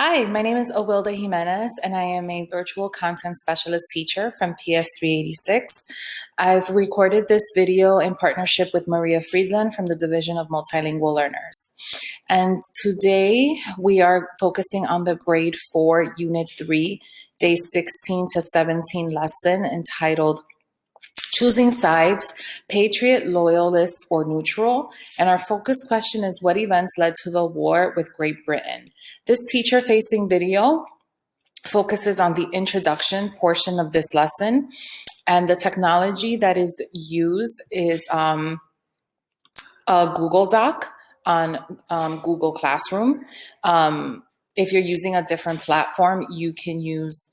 Hi, my name is Obilda Jimenez, and I am a virtual content specialist teacher from PS386. I've recorded this video in partnership with Maria Friedland from the Division of Multilingual Learners. And today we are focusing on the Grade 4, Unit 3, Day 16 to 17 lesson entitled Choosing Sides, Patriot, Loyalist, or Neutral. And our focus question is, what events led to the war with Great Britain? This teacher-facing video focuses on the introduction portion of this lesson, and the technology that is used is a Google Doc on Google Classroom. If you're using a different platform, you can use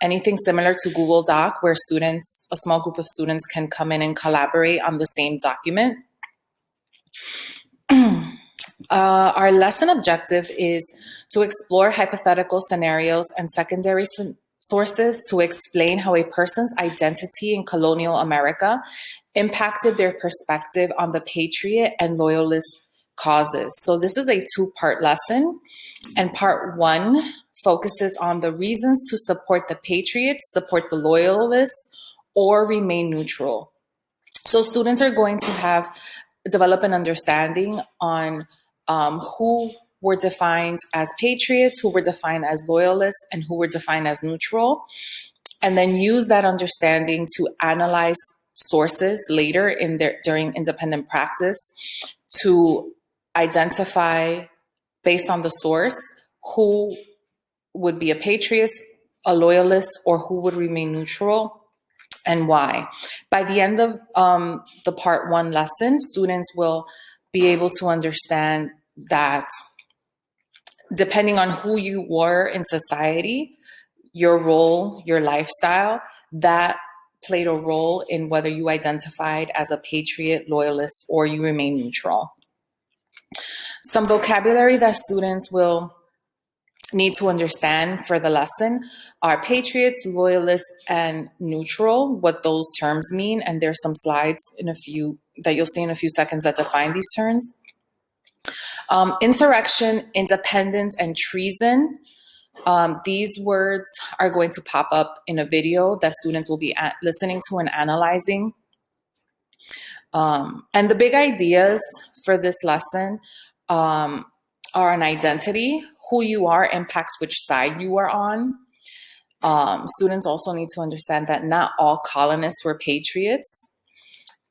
anything similar to Google Doc, where a small group of students can come in and collaborate on the same document. Our lesson objective is to explore hypothetical scenarios and secondary sources to explain how a person's identity in colonial America impacted their perspective on the Patriot and Loyalist causes. So this is a two-part lesson, and part one focuses on the reasons to support the Patriots, support the Loyalists, or remain neutral. So students are going to develop an understanding on who were defined as Patriots, who were defined as Loyalists, and who were defined as neutral, and then use that understanding to analyze sources later during independent practice to identify, based on the source, who would be a Patriot, a Loyalist, or who would remain neutral, and why. By the end of the part one lesson, students will be able to understand that depending on who you were in society, your role, your lifestyle, that played a role in whether you identified as a Patriot, Loyalist, or you remain neutral. Some vocabulary that students will need to understand for the lesson are Patriots, Loyalists, and neutral, what those terms mean. And there's some slides that you'll see in a few seconds that define these terms. Insurrection, independence, and treason. These words are going to pop up in a video that students will be listening to and analyzing. And the big ideas for this lesson are an identity. Who you are impacts which side you are on. Students also need to understand that not all colonists were Patriots,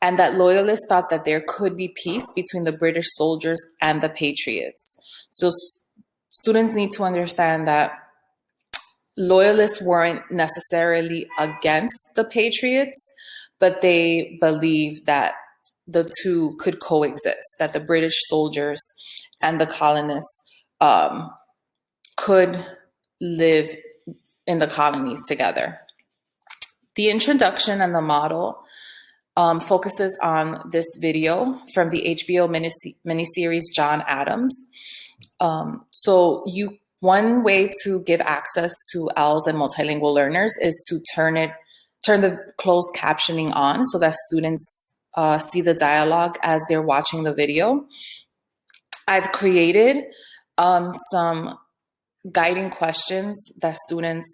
and that Loyalists thought that there could be peace between the British soldiers and the Patriots. So students need to understand that Loyalists weren't necessarily against the Patriots, but they believed that the two could coexist, that the British soldiers and the colonists could live in the colonies together. The introduction and the model focuses on this video from the HBO miniseries John Adams. One way to give access to ELLs and multilingual learners is to turn the closed captioning on so that students see the dialogue as they're watching the video. I've created some guiding questions that students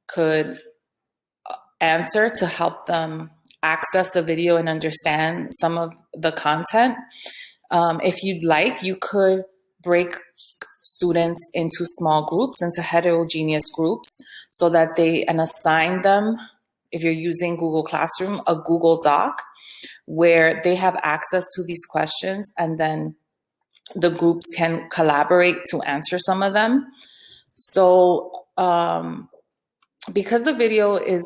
could answer to help them access the video and understand some of the content. If you'd like, you could break students into small groups, into heterogeneous groups, so that and assign them, if you're using Google Classroom, a Google Doc where they have access to these questions, and then the groups can collaborate to answer some of them. So because the video is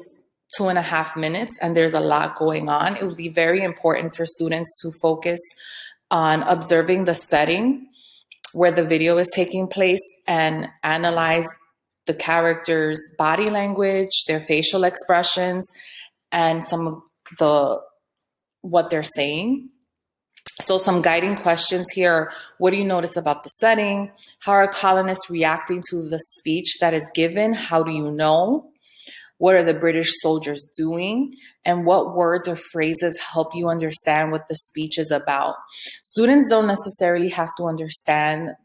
2.5 minutes and there's a lot going on, it would be very important for students to focus on observing the setting where the video is taking place and analyze the characters' body language, their facial expressions, and some of what they're saying. So some guiding questions here are, what do you notice about the setting? How are colonists reacting to the speech that is given? How do you know? What are the British soldiers doing? And what words or phrases help you understand what the speech is about? Students don't necessarily have to understand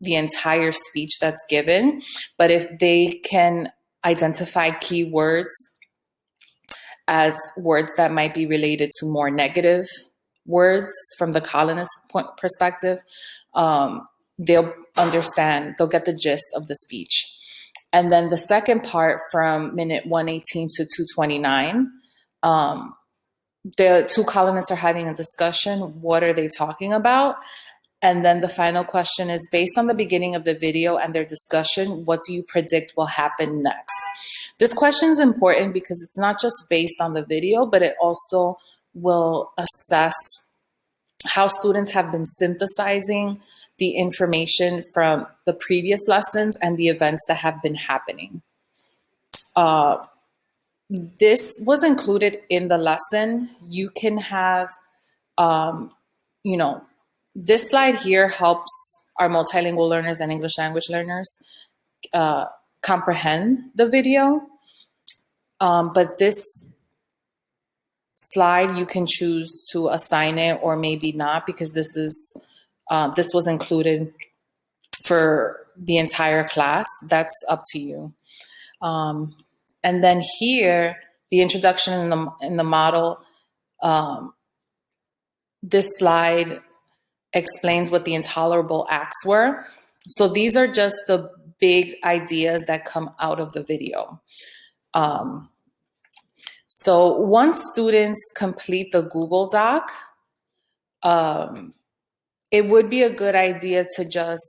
the entire speech that's given, but if they can identify keywords as words that might be related to more negative words from the colonist perspective, they'll understand, they'll get the gist of the speech. And then the second part from minute 118 to 229, the two colonists are having a discussion. What are they talking about? And then the final question is, based on the beginning of the video and their discussion, what do you predict will happen next? This question is important because it's not just based on the video, but it also will assess how students have been synthesizing the information from the previous lessons and the events that have been happening. This was included in the lesson. You can have, this slide here helps our multilingual learners and English language learners comprehend the video. But this slide, you can choose to assign it or maybe not, because this was included for the entire class. That's up to you. And then here, the introduction in the model, this slide explains what the Intolerable Acts were. So these are just the big ideas that come out of the video. So once students complete the Google Doc, it would be a good idea to just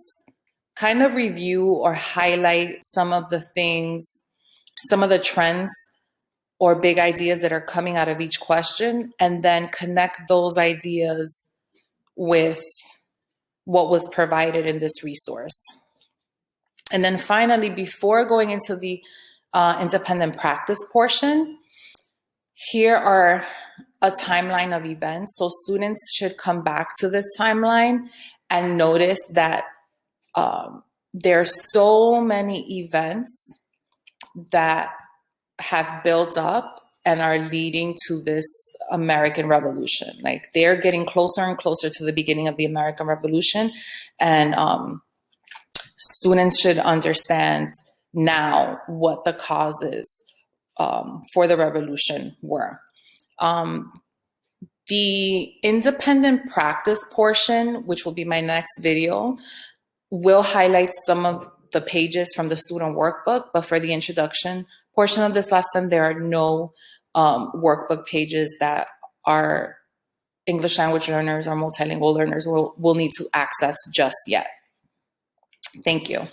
kind of review or highlight some of the things, some of the trends or big ideas that are coming out of each question, and then connect those ideas with what was provided in this resource. And then finally, before going into the independent practice portion, here are a timeline of events. So students should come back to this timeline and notice that there are so many events that have built up and are leading to this American Revolution. Like, they're getting closer and closer to the beginning of the American Revolution, and students should understand now what the causes for the revolution were. The independent practice portion, which will be my next video, will highlight some of the pages from the student workbook, but for the introduction portion of this lesson, there are no workbook pages that our English language learners or multilingual learners will need to access just yet. Thank you.